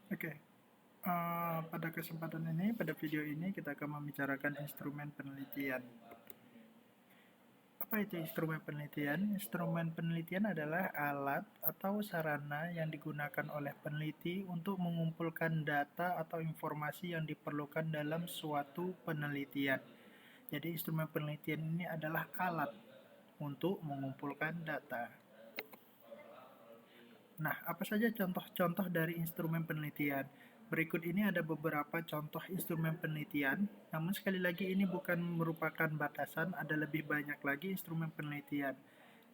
Oke, pada kesempatan ini, pada video ini kita akan membicarakan instrumen penelitian. Apa itu instrumen penelitian? Instrumen penelitian adalah alat atau sarana yang digunakan oleh peneliti untuk mengumpulkan data atau informasi yang diperlukan dalam suatu penelitian. Jadi instrumen penelitian ini adalah alat untuk mengumpulkan data. Nah, apa saja contoh-contoh dari instrumen penelitian? Berikut ini ada beberapa contoh instrumen penelitian, namun sekali lagi ini bukan merupakan batasan, ada lebih banyak lagi instrumen penelitian.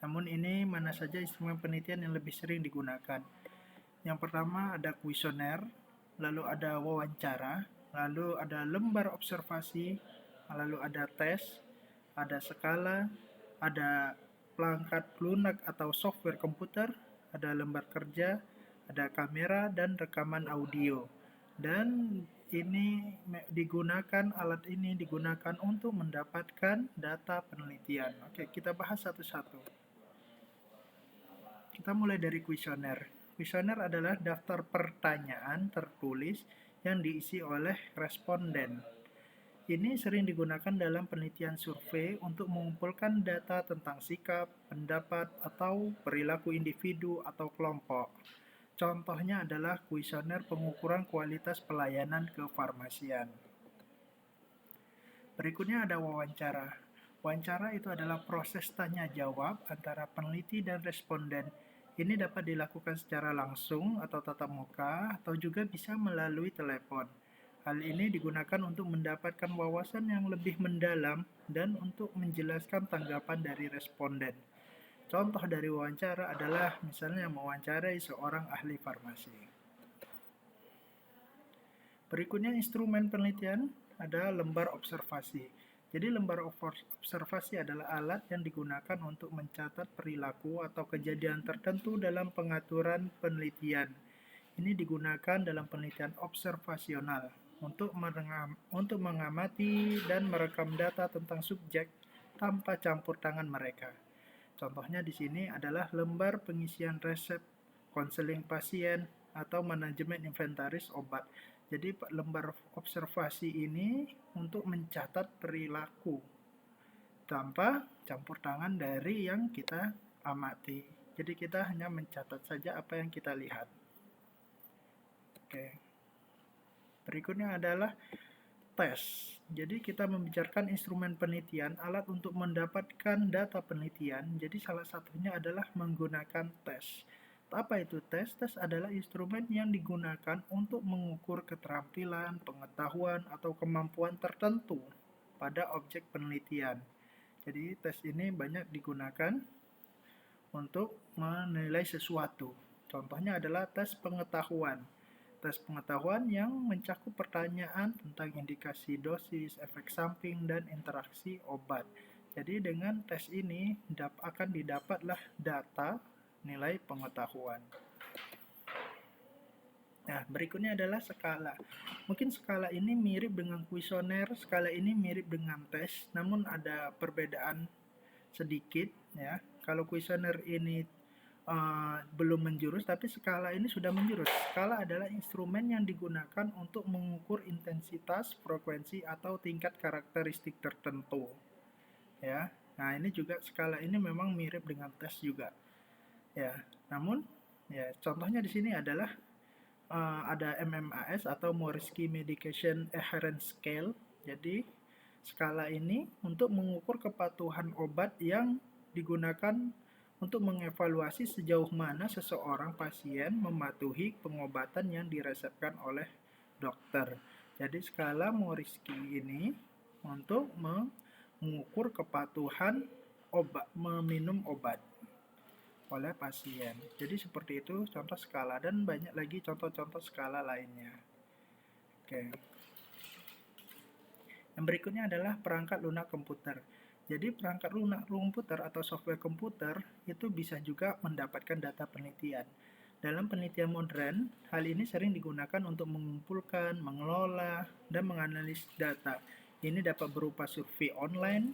Namun ini mana saja instrumen penelitian yang lebih sering digunakan. Yang pertama ada kuesioner, lalu ada wawancara, lalu ada lembar observasi, lalu ada tes, ada skala, ada perangkat lunak atau software komputer, ada lembar kerja, ada kamera, dan rekaman audio. Dan alat ini digunakan untuk mendapatkan data penelitian. Oke, kita bahas satu-satu. Kita mulai dari kuesioner. Kuesioner adalah daftar pertanyaan tertulis yang diisi oleh responden. Ini sering digunakan dalam penelitian survei untuk mengumpulkan data tentang sikap, pendapat, atau perilaku individu atau kelompok. Contohnya adalah kuesioner pengukuran kualitas pelayanan kefarmasian. Berikutnya ada wawancara. Wawancara itu adalah proses tanya jawab antara peneliti dan responden. Ini dapat dilakukan secara langsung atau tatap muka atau juga bisa melalui telepon. Hal ini digunakan untuk mendapatkan wawasan yang lebih mendalam dan untuk menjelaskan tanggapan dari responden. Contoh dari wawancara adalah misalnya mewawancarai seorang ahli farmasi. Berikutnya instrumen penelitian ada lembar observasi. Jadi lembar observasi adalah alat yang digunakan untuk mencatat perilaku atau kejadian tertentu dalam pengaturan penelitian. Ini digunakan dalam penelitian observasional untuk mengamati dan merekam data tentang subjek tanpa campur tangan mereka. Contohnya di sini adalah lembar pengisian resep, konseling pasien, atau manajemen inventaris obat. Jadi lembar observasi ini untuk mencatat perilaku tanpa campur tangan dari yang kita amati. Jadi kita hanya mencatat saja apa yang kita lihat. Oke. Berikutnya adalah tes. Jadi kita membicarakan instrumen penelitian, alat untuk mendapatkan data penelitian. Jadi salah satunya adalah menggunakan tes. Apa itu tes? Tes adalah instrumen yang digunakan untuk mengukur keterampilan, pengetahuan, atau kemampuan tertentu pada objek penelitian. Jadi tes ini banyak digunakan untuk menilai sesuatu. Contohnya adalah tes pengetahuan. Tes pengetahuan yang mencakup pertanyaan tentang indikasi dosis, efek samping, dan interaksi obat. Jadi dengan tes ini akan didapatlah data nilai pengetahuan. Nah, berikutnya adalah skala. Mungkin skala ini mirip dengan kuesioner, skala ini mirip dengan tes, namun ada perbedaan sedikit ya. Kalau kuesioner ini belum menjurus, tapi skala ini sudah menjurus. Skala adalah instrumen yang digunakan untuk mengukur intensitas, frekuensi, atau tingkat karakteristik tertentu. Ya, nah ini juga skala ini memang mirip dengan tes juga. Ya, namun ya contohnya di sini adalah ada MMAS atau Moresky Medication Adherence Scale. Jadi skala ini untuk mengukur kepatuhan obat yang digunakan untuk mengevaluasi sejauh mana seseorang pasien mematuhi pengobatan yang diresepkan oleh dokter. Jadi skala Moresky ini untuk mengukur kepatuhan meminum obat oleh pasien. Jadi seperti itu contoh skala dan banyak lagi contoh-contoh skala lainnya. Oke. Yang berikutnya adalah perangkat lunak komputer. Jadi perangkat lunak komputer atau software komputer itu bisa juga mendapatkan data penelitian. Dalam penelitian modern, hal ini sering digunakan untuk mengumpulkan, mengelola, dan menganalisis data. Ini dapat berupa survei online,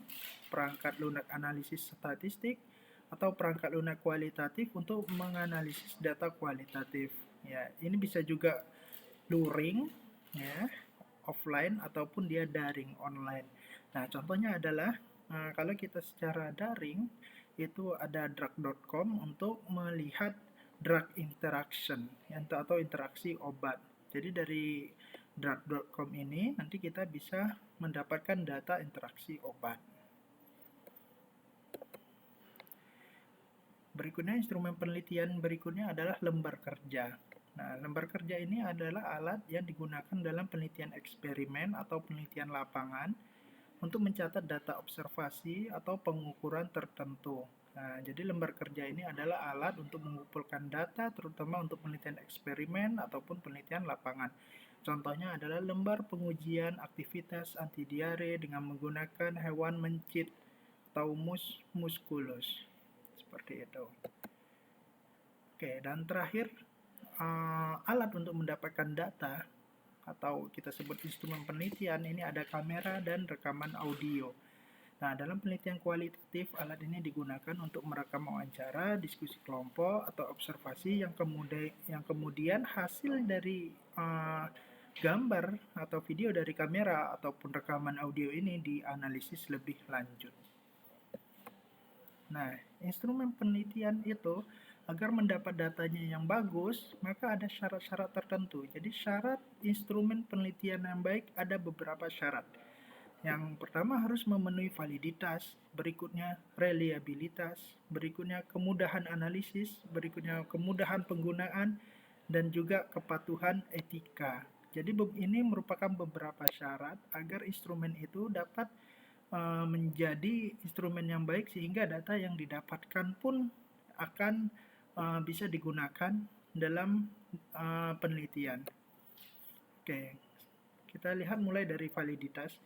perangkat lunak analisis statistik, atau perangkat lunak kualitatif untuk menganalisis data kualitatif. Ya, ini bisa juga luring, ya, offline ataupun dia daring online. Nah, contohnya adalah kalau kita secara daring itu ada drug.com untuk melihat drug interaction atau interaksi obat. Jadi dari drug.com ini nanti kita bisa mendapatkan data interaksi obat. Berikutnya, instrumen penelitian berikutnya adalah lembar kerja. Nah, lembar kerja ini adalah alat yang digunakan dalam penelitian eksperimen atau penelitian lapangan untuk mencatat data observasi atau pengukuran tertentu. Nah, jadi lembar kerja ini adalah alat untuk mengumpulkan data terutama untuk penelitian eksperimen ataupun penelitian lapangan. Contohnya adalah lembar pengujian aktivitas anti diare dengan menggunakan hewan mencit atau musculus. Seperti itu. Oke, dan terakhir, alat untuk mendapatkan data atau kita sebut instrumen penelitian ini ada kamera dan rekaman audio. Nah, dalam penelitian kualitatif, alat ini digunakan untuk merekam wawancara, diskusi kelompok, atau observasi yang kemudian hasil dari gambar atau video dari kamera ataupun rekaman audio ini dianalisis lebih lanjut. Nah, instrumen penelitian itu agar mendapat datanya yang bagus, maka ada syarat-syarat tertentu. Jadi syarat instrumen penelitian yang baik ada beberapa syarat. Yang pertama harus memenuhi validitas, berikutnya reliabilitas, berikutnya kemudahan analisis, berikutnya kemudahan penggunaan, dan juga kepatuhan etika. Jadi ini merupakan beberapa syarat agar instrumen itu dapat menjadi instrumen yang baik sehingga data yang didapatkan pun akan bisa digunakan dalam penelitian. Oke, kita lihat mulai dari validitas.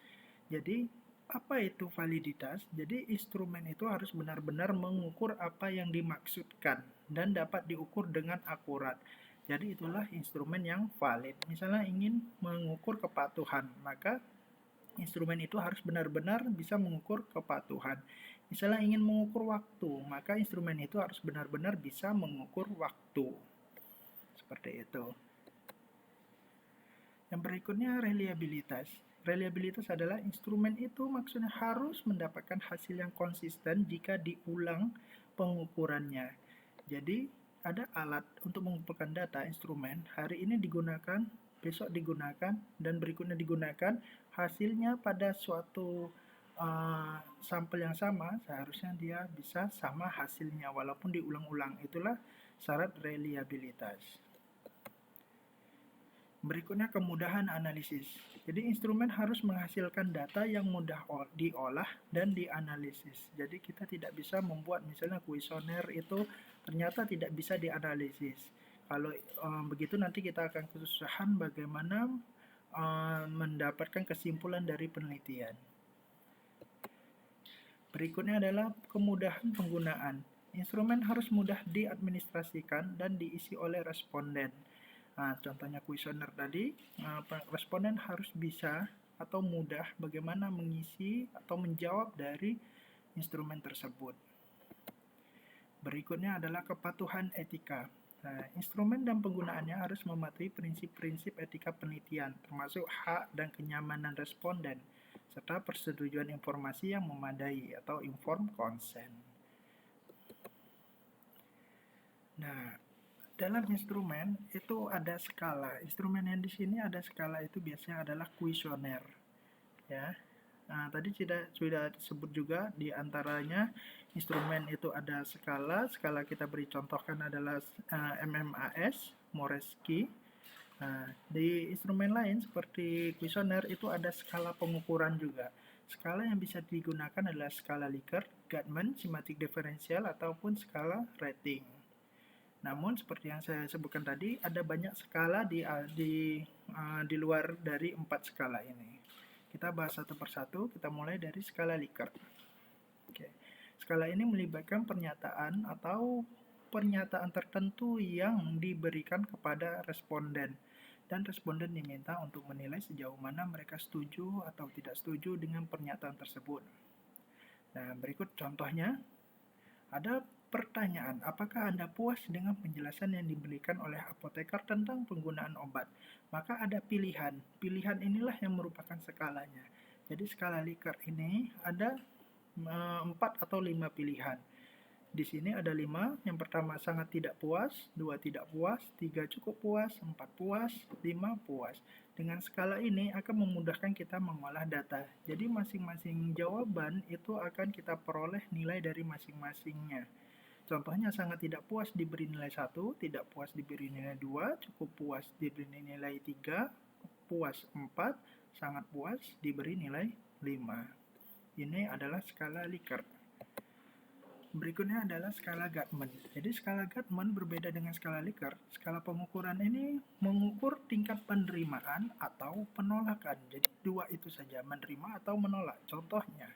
Jadi, apa itu validitas? Jadi, instrumen itu harus benar-benar mengukur apa yang dimaksudkan dan dapat diukur dengan akurat. Jadi, itulah instrumen yang valid. Misalnya ingin mengukur kepatuhan, maka instrumen itu harus benar-benar bisa mengukur kepatuhan. Misalnya ingin mengukur waktu, maka instrumen itu harus benar-benar bisa mengukur waktu. Seperti itu. Yang berikutnya reliabilitas. Reliabilitas adalah instrumen itu maksudnya harus mendapatkan hasil yang konsisten jika diulang pengukurannya. Jadi ada alat untuk mengumpulkan data instrumen, hari ini digunakan, besok digunakan, dan berikutnya digunakan, hasilnya pada suatu sampel yang sama, seharusnya dia bisa sama hasilnya walaupun diulang-ulang. Itulah syarat reliabilitas. Berikutnya kemudahan analisis. Jadi instrumen harus menghasilkan data yang mudah diolah dan dianalisis. Jadi kita tidak bisa membuat misalnya kuesioner itu ternyata tidak bisa dianalisis. Kalau begitu nanti kita akan kesusahan bagaimana mendapatkan kesimpulan dari penelitian. Berikutnya adalah kemudahan penggunaan. Instrumen harus mudah diadministrasikan dan diisi oleh responden. Nah, contohnya kuesioner tadi, responden harus bisa atau mudah bagaimana mengisi atau menjawab dari instrumen tersebut. Berikutnya adalah kepatuhan etika. Nah, instrumen dan penggunaannya harus mematuhi prinsip-prinsip etika penelitian, termasuk hak dan kenyamanan responden, serta persetujuan informasi yang memadai atau informed consent. Nah, dalam instrumen itu ada skala. Instrumen yang di sini ada skala itu biasanya adalah kuesioner. Ya. Nah, tadi sudah disebut juga di antaranya instrumen itu ada skala. Skala kita beri contohkan adalah MMAS, Moresky. Nah, di instrumen lain seperti kuesioner itu ada skala pengukuran juga. Skala yang bisa digunakan adalah skala Likert, Guttman, Semantic Differential, ataupun skala rating. Namun seperti yang saya sebutkan tadi, ada banyak skala di luar dari 4 skala ini. Kita bahas satu persatu, kita mulai dari skala Likert. Oke. Skala ini melibatkan pernyataan atau pernyataan tertentu yang diberikan kepada responden. Dan responden diminta untuk menilai sejauh mana mereka setuju atau tidak setuju dengan pernyataan tersebut. Nah, berikut contohnya. Ada Pertanyaan, apakah Anda puas dengan penjelasan yang diberikan oleh apoteker tentang penggunaan obat? Maka ada pilihan. Pilihan inilah yang merupakan skalanya. Jadi skala Likert ini ada 4 atau 5 pilihan. Di sini ada 5. Yang pertama sangat tidak puas, 2 tidak puas, 3 cukup puas, 4 puas, 5 puas. Dengan skala ini akan memudahkan kita mengolah data. Jadi masing-masing jawaban itu akan kita peroleh nilai dari masing-masingnya. Contohnya sangat tidak puas diberi nilai 1, tidak puas diberi nilai 2, cukup puas diberi nilai 3, puas 4, sangat puas diberi nilai 5. Ini adalah skala Likert. Berikutnya adalah skala Guttman. Jadi skala Guttman berbeda dengan skala Likert. Skala pengukuran ini mengukur tingkat penerimaan atau penolakan. Jadi dua itu saja, menerima atau menolak. Contohnya,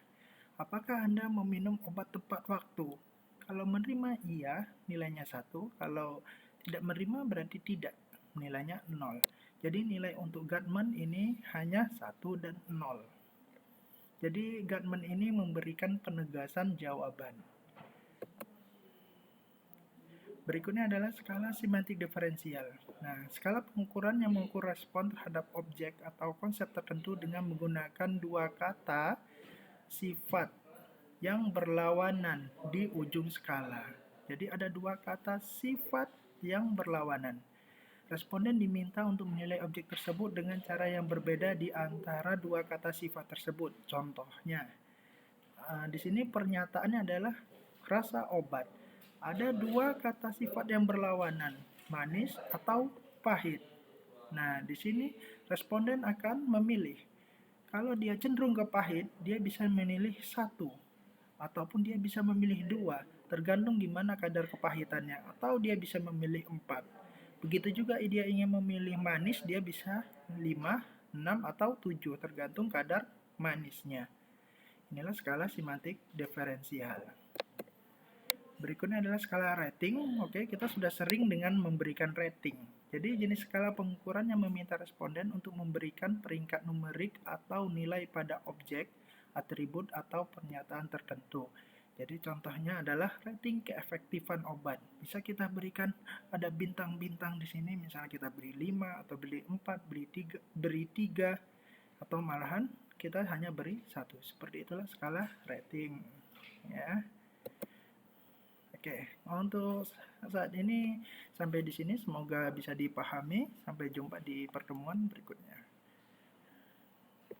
apakah Anda meminum obat tepat waktu? Kalau menerima, iya, nilainya 1. Kalau tidak menerima, berarti tidak, nilainya 0. Jadi nilai untuk Guttman ini hanya 1 dan 0. Jadi Guttman ini memberikan penegasan jawaban. Berikutnya adalah skala semantik diferensial. Nah, skala pengukuran yang mengukur respon terhadap objek atau konsep tertentu dengan menggunakan dua kata sifat yang berlawanan di ujung skala. Jadi ada dua kata sifat yang berlawanan. Responden diminta untuk menilai objek tersebut dengan cara yang berbeda di antara dua kata sifat tersebut. Contohnya, di sini pernyataannya adalah rasa obat. Ada dua kata sifat yang berlawanan, manis atau pahit. Nah, di sini responden akan memilih. Kalau dia cenderung ke pahit, dia bisa memilih 1. Ataupun dia bisa memilih 2, tergantung gimana kadar kepahitannya. Atau dia bisa memilih 4. Begitu juga dia ingin memilih manis, dia bisa 5, 6, atau 7, tergantung kadar manisnya. Inilah skala semantik diferensial. Berikutnya adalah skala rating. Oke, kita sudah sering dengan memberikan rating. Jadi jenis skala pengukuran yang meminta responden untuk memberikan peringkat numerik atau nilai pada objek, atribut, atau pernyataan tertentu. Jadi contohnya adalah rating keefektifan obat. Bisa kita berikan ada bintang-bintang di sini, misalnya kita beri 5 atau beri 4, beri 3 atau malahan kita hanya beri 1. Seperti itulah skala rating, ya. Oke, untuk saat ini sampai di sini semoga bisa dipahami. Sampai jumpa di pertemuan berikutnya.